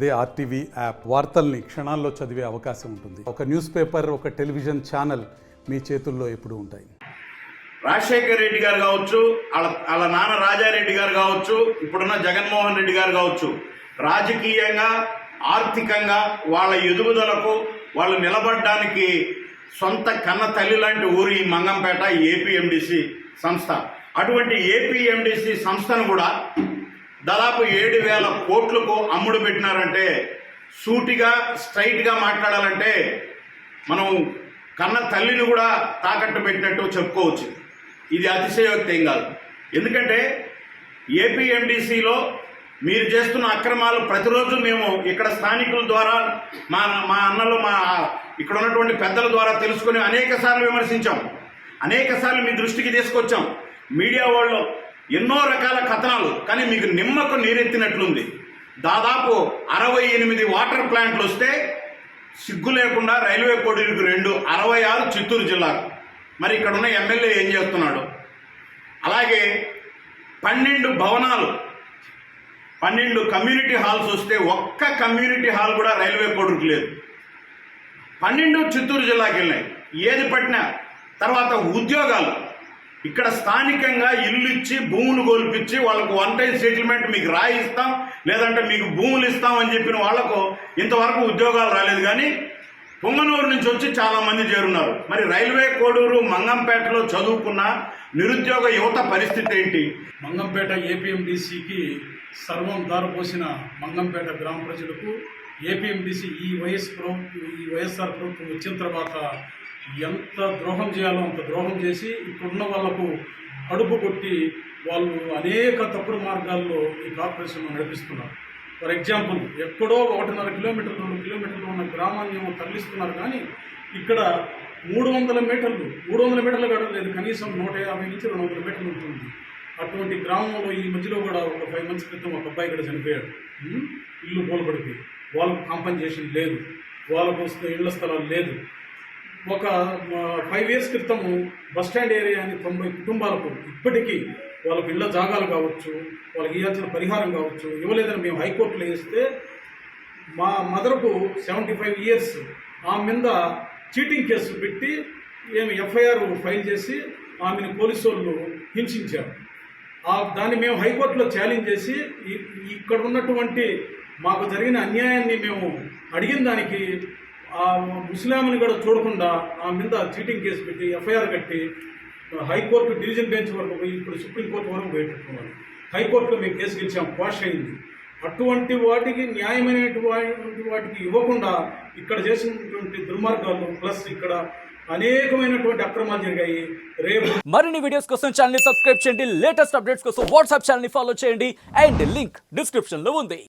అదే RTV app వార్తల్ని క్షణాల్లో చదివే అవకాశం ఉంటుంది. ఒక న్యూస్ పేపర్, ఒక టెలివిజన్ ఛానల్ మీ చేతుల్లో ఎప్పుడూ ఉంటాయి. రాజశేఖర రెడ్డి గారు కావచ్చు, వాళ్ళ నాన్న రాజారెడ్డి గారు కావచ్చు, ఇప్పుడున్న జగన్మోహన్ రెడ్డి గారు కావచ్చు, రాజకీయంగా ఆర్థికంగా వాళ్ళ ఎదుగుదలకు వాళ్ళు నిలబడడానికి సొంత కన్న తల్లి లాంటి ఊరు ఈ మంగంపేట ఏపీఎండిసి సంస్థ. అటువంటి ఏపీఎండిసి సంస్థను కూడా దాదాపు 7,000 కోట్లకు అమ్ముడు పెట్టినారంటే, సూటిగా స్ట్రైట్గా మాట్లాడాలంటే మనం కన్న తల్లిని కూడా తాకట్టు పెట్టినట్టు చెప్పుకోవచ్చు. ఇది అతిశయోక్తి ఏం కాదు. ఎందుకంటే ఏపీఎండిసిలో మీరు చేస్తున్న అక్రమాలు ప్రతిరోజు మేము ఇక్కడ స్థానికుల ద్వారా మా అన్నలు ఇక్కడ ఉన్నటువంటి పెద్దల ద్వారా తెలుసుకుని అనేక సార్లు విమర్శించాం, అనేక సార్లు మీ దృష్టికి తీసుకొచ్చాం. మీడియా వాళ్ళు ఎన్నో రకాల కథనాలు, కానీ మీకు నిమ్మకు నీరెత్తినట్లుంది. దాదాపు 68 వాటర్ ప్లాంట్లు వస్తే సిగ్గు లేకుండా రైల్వే కోడూరుకు 2, 66 చిత్తూరు జిల్లాకు. మరి ఇక్కడ ఉన్న ఎమ్మెల్యే ఏం చేస్తున్నాడు? అలాగే 12 భవనాలు, 12 కమ్యూనిటీ హాల్స్ వస్తే ఒక్క కమ్యూనిటీ హాల్ కూడా రైల్వే కోడూరుకు లేదు. 12 చిత్తూరు జిల్లాకి వెళ్ళినాయి. ఏది పట్టినా. తర్వాత ఉద్యోగాలు, ఇక్కడ స్థానికంగా ఇల్లు ఇచ్చి భూములు కోల్పించి వాళ్ళకు వన్ టైం సెటిల్మెంట్ మీకు రాయిస్తాం, లేదంటే మీకు భూములు ఇస్తాం అని చెప్పిన వాళ్లకు ఇంతవరకు ఉద్యోగాలు రాలేదు. కానీ పొంగనూరు నుంచి వచ్చి చాలా మంది చేరున్నారు. మరి రైల్వే కోడూరు మంగంపేటలో చదువుకున్న నిరుద్యోగ యువత పరిస్థితి ఏంటి? మంగంపేట ఏపీఎండిసికి సర్వం దారిపోసిన మంగంపేట గ్రామ ప్రజలకు ఏపీఎండిసి ఈ వైఎస్ఆర్ ప్రభుత్వం వచ్చిన తర్వాత ఎంత ద్రోహం చేయాలో అంత ద్రోహం చేసి ఇప్పుడున్న వాళ్లకు అడుపు కొట్టి వాళ్ళు అనేక తప్పుడు మార్గాల్లో ఈ కార్పొరేషన్ నడిపిస్తున్నారు. ఫర్ ఎగ్జాంపుల్, ఎక్కడో 1.5 కిలోమీటర్లు 2 కిలోమీటర్లు ఉన్న గ్రామాన్ని ఏమో తరలిస్తున్నారు. కానీ ఇక్కడ 300 మీటర్లు గడలేదు, కనీసం 150 నుంచి 200 మీటర్లు ఉంటుంది. అటువంటి గ్రామంలో ఈ మధ్యలో కూడా ఒక 5 months క్రితం ఒక అబ్బాయి ఇక్కడ చనిపోయాడు. ఇల్లు కూలబడిపోయి, వాళ్ళకు కాంపన్సేషన్ లేదు, వాళ్ళకు ఇళ్ల స్థలాలు లేదు. ఒక 5 years క్రితము బస్టాండ్ ఏరియా అని 90 కుటుంబాలకు ఇప్పటికీ వాళ్ళకు ఇళ్ల జాగాలు కావచ్చు, వాళ్ళకి ఇవ్వాల్సిన పరిహారం కావచ్చు ఇవ్వలేదని మేము హైకోర్టులో వేస్తే, మా మదర్కు 75 years ఆమె మీద చీటింగ్ కేసు పెట్టి ఎఫ్ఐఆర్ ఫైల్ చేసి ఆమెను పోలీసు వాళ్ళు హింసించారు. దాన్ని మేము హైకోర్టులో ఛాలెంజ్ చేసి ఇక్కడ ఉన్నటువంటి మాకు జరిగిన అన్యాయాన్ని మేము అడిగిన దానికి ఆ ముస్లింని కూడా చూడకుండా ఆ మీద చీటింగ్ కేసు పెట్టి ఎఫ్ఐఆర్ కట్టి హైకోర్టు డివిజన్ బెంచ్ వరకు పోయి ఇప్పుడు సుప్రీంకోర్టు వరకు పోయేటట్టున్నారు. హైకోర్టులో మేము కేసు గెలిచాం, క్వాష్ అయింది. అటువంటి వాటికి న్యాయమైనటువంటి వాటికి ఇవ్వకుండా ఇక్కడ చేసినటువంటి దుర్మార్గాలు ప్లస్ ఇక్కడ అనేకమైనటువంటి అక్రమాలు జరిగాయి. రేపు మరిన్ని వీడియోస్ కోసం ఛానల్ ని సబ్స్క్రైబ్ చేయండి. లేటెస్ట్ అప్డేట్స్ కోసం వాట్సాప్ ఛానల్ ని ఫాలో చేయండి. అండ్ లింక్ డిస్క్రిప్షన్ లో ఉంది.